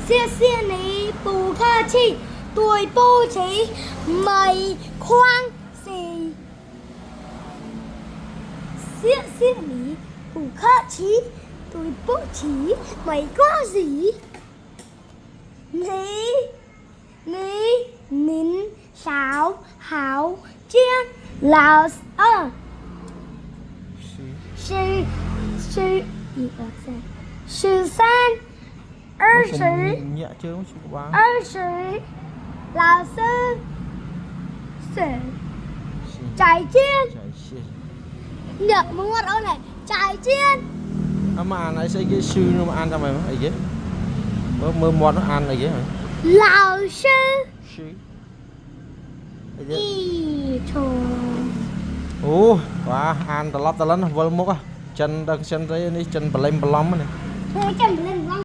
谢谢你不客气，对不起，没关系。谢谢你不客气，对不起，没关系。您少好见老师13、20，老师再见。Nhật muốn ở này trái chiên. Mà ăn này sẽ cái sư nó mà ăn cho mày ấy chứ. Mơ món nó ăn này chứ hả? Lão sư. Sư. Y tròn. Ồ, quá ăn tà lót tà lấn vô mốc á. Chân đang chân thấy chân bờ lem bờ lom này. Chân bờ lem bờ lom.